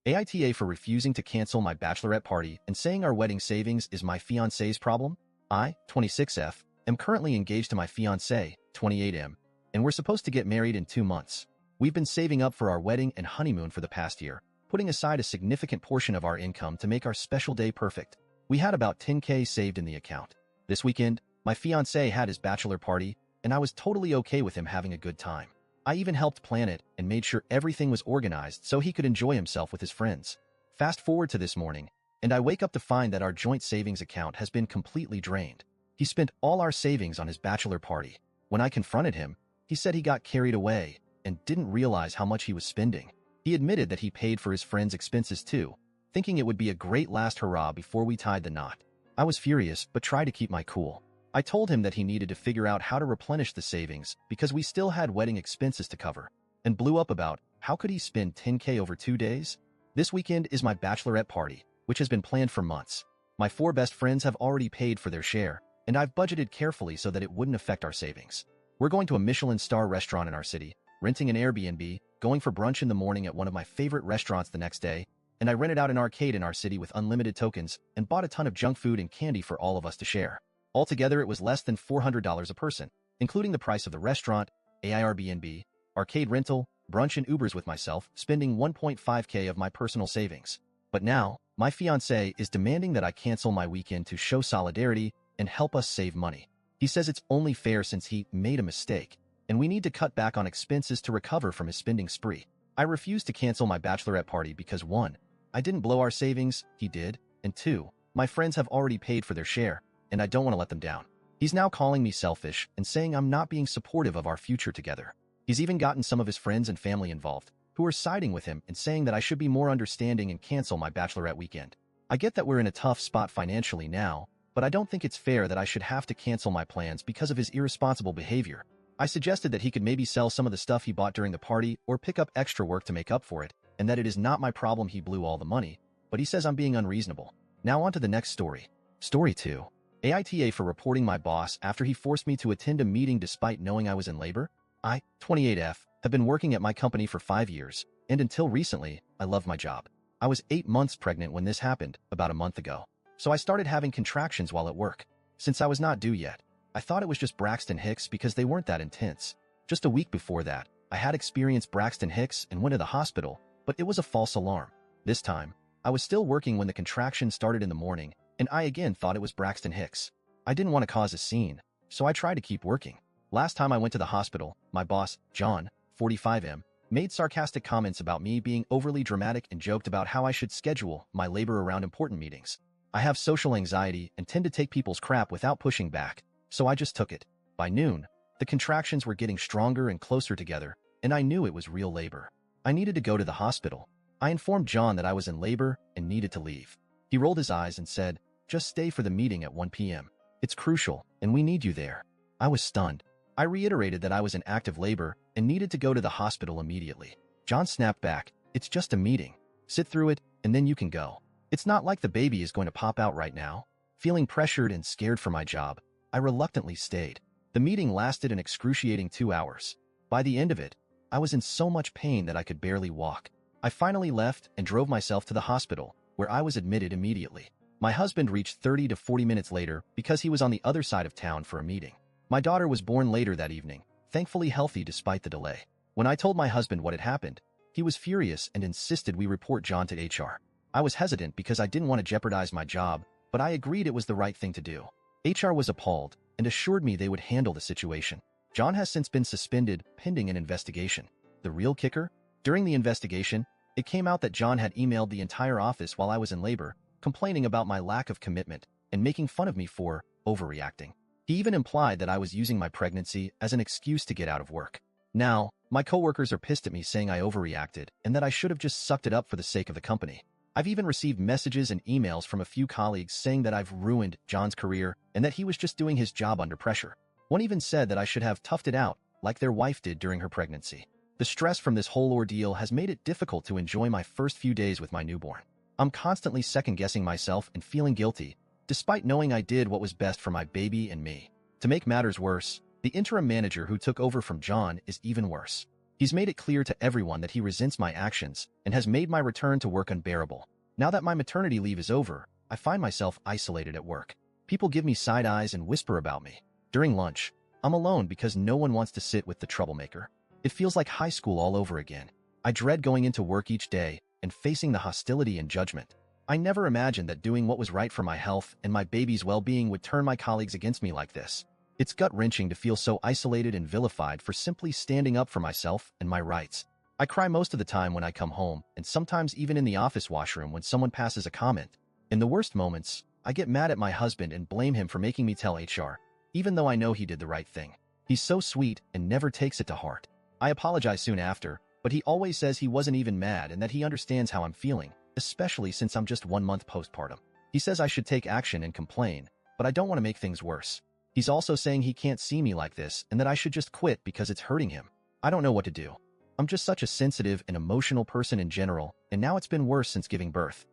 AITA for refusing to cancel my bachelorette party and saying our wedding savings is my fiancé's problem? I, 26F, am currently engaged to my fiancé, 28M, and we're supposed to get married in 2 months. We've been saving up for our wedding and honeymoon for the past year, putting aside a significant portion of our income to make our special day perfect. We had about 10K saved in the account. This weekend, my fiancé had his bachelor party, and I was totally okay with him having a good time. I even helped plan it and made sure everything was organized so he could enjoy himself with his friends. Fast forward to this morning, and I wake up to find that our joint savings account has been completely drained. He spent all our savings on his bachelor party. When I confronted him, he said he got carried away and didn't realize how much he was spending. He admitted that he paid for his friends' expenses too, thinking it would be a great last hurrah before we tied the knot. I was furious but tried to keep my cool. I told him that he needed to figure out how to replenish the savings because we still had wedding expenses to cover, and blew up about how could he spend 10K over 2 days? This weekend is my bachelorette party, which has been planned for months. My 4 best friends have already paid for their share, and I've budgeted carefully so that it wouldn't affect our savings. We're going to a Michelin star restaurant in our city, renting an Airbnb, going for brunch in the morning at one of my favorite restaurants the next day, and I rented out an arcade in our city with unlimited tokens and bought a ton of junk food and candy for all of us to share. Altogether, it was less than $400 a person, including the price of the restaurant, Airbnb, arcade rental, brunch and Ubers with myself, spending 1.5K of my personal savings. But now, my fiancé is demanding that I cancel my weekend to show solidarity and help us save money. He says it's only fair since he made a mistake, and we need to cut back on expenses to recover from his spending spree. I refuse to cancel my bachelorette party because 1, I didn't blow our savings, he did, and 2, my friends have already paid for their share, and I don't want to let them down. He's now calling me selfish and saying I'm not being supportive of our future together. He's even gotten some of his friends and family involved, who are siding with him and saying that I should be more understanding and cancel my bachelorette weekend. I get that we're in a tough spot financially now, but I don't think it's fair that I should have to cancel my plans because of his irresponsible behavior. I suggested that he could maybe sell some of the stuff he bought during the party or pick up extra work to make up for it, and that it is not my problem he blew all the money, but he says I'm being unreasonable. Now on to the next story. Story 2. AITA for reporting my boss after he forced me to attend a meeting despite knowing I was in labor. I, 28F, have been working at my company for 5 years, and until recently, I loved my job. I was 8 months pregnant when this happened, about a month ago. So I started having contractions while at work. Since I was not due yet, I thought it was just Braxton Hicks because they weren't that intense. Just a week before that, I had experienced Braxton Hicks and went to the hospital, but it was a false alarm. This time, I was still working when the contractions started in the morning, and I again thought it was Braxton Hicks. I didn't want to cause a scene, so I tried to keep working. Last time I went to the hospital, my boss, John, 45M, made sarcastic comments about me being overly dramatic and joked about how I should schedule my labor around important meetings. I have social anxiety and tend to take people's crap without pushing back, so I just took it. By noon, the contractions were getting stronger and closer together, and I knew it was real labor. I needed to go to the hospital. I informed John that I was in labor and needed to leave. He rolled his eyes and said, "Just stay for the meeting at 1 p.m. It's crucial, and we need you there." I was stunned. I reiterated that I was in active labor and needed to go to the hospital immediately. John snapped back, "It's just a meeting. Sit through it, and then you can go. It's not like the baby is going to pop out right now." Feeling pressured and scared for my job, I reluctantly stayed. The meeting lasted an excruciating 2 hours. By the end of it, I was in so much pain that I could barely walk. I finally left and drove myself to the hospital, where I was admitted immediately. My husband reached 30 to 40 minutes later because he was on the other side of town for a meeting. My daughter was born later that evening, thankfully healthy despite the delay. When I told my husband what had happened, he was furious and insisted we report John to HR. I was hesitant because I didn't want to jeopardize my job, but I agreed it was the right thing to do. HR was appalled and assured me they would handle the situation. John has since been suspended pending an investigation. The real kicker? During the investigation, it came out that John had emailed the entire office while I was in labor, complaining about my lack of commitment and making fun of me for overreacting. He even implied that I was using my pregnancy as an excuse to get out of work. Now, my coworkers are pissed at me saying I overreacted and that I should have just sucked it up for the sake of the company. I've even received messages and emails from a few colleagues saying that I've ruined John's career and that he was just doing his job under pressure. One even said that I should have toughed it out, like their wife did during her pregnancy. The stress from this whole ordeal has made it difficult to enjoy my first few days with my newborn. I'm constantly second-guessing myself and feeling guilty, despite knowing I did what was best for my baby and me. To make matters worse, the interim manager who took over from John is even worse. He's made it clear to everyone that he resents my actions and has made my return to work unbearable. Now that my maternity leave is over, I find myself isolated at work. People give me side eyes and whisper about me. During lunch, I'm alone because no one wants to sit with the troublemaker. It feels like high school all over again. I dread going into work each day and facing the hostility and judgment. I never imagined that doing what was right for my health and my baby's well-being would turn my colleagues against me like this. It's gut-wrenching to feel so isolated and vilified for simply standing up for myself and my rights. I cry most of the time when I come home, and sometimes even in the office washroom when someone passes a comment. In the worst moments, I get mad at my husband and blame him for making me tell HR, even though I know he did the right thing. He's so sweet and never takes it to heart. I apologize soon after, but he always says he wasn't even mad and that he understands how I'm feeling, especially since I'm just 1 month postpartum. He says I should take action and complain, but I don't want to make things worse. He's also saying he can't see me like this and that I should just quit because it's hurting him. I don't know what to do. I'm just such a sensitive and emotional person in general, and now it's been worse since giving birth.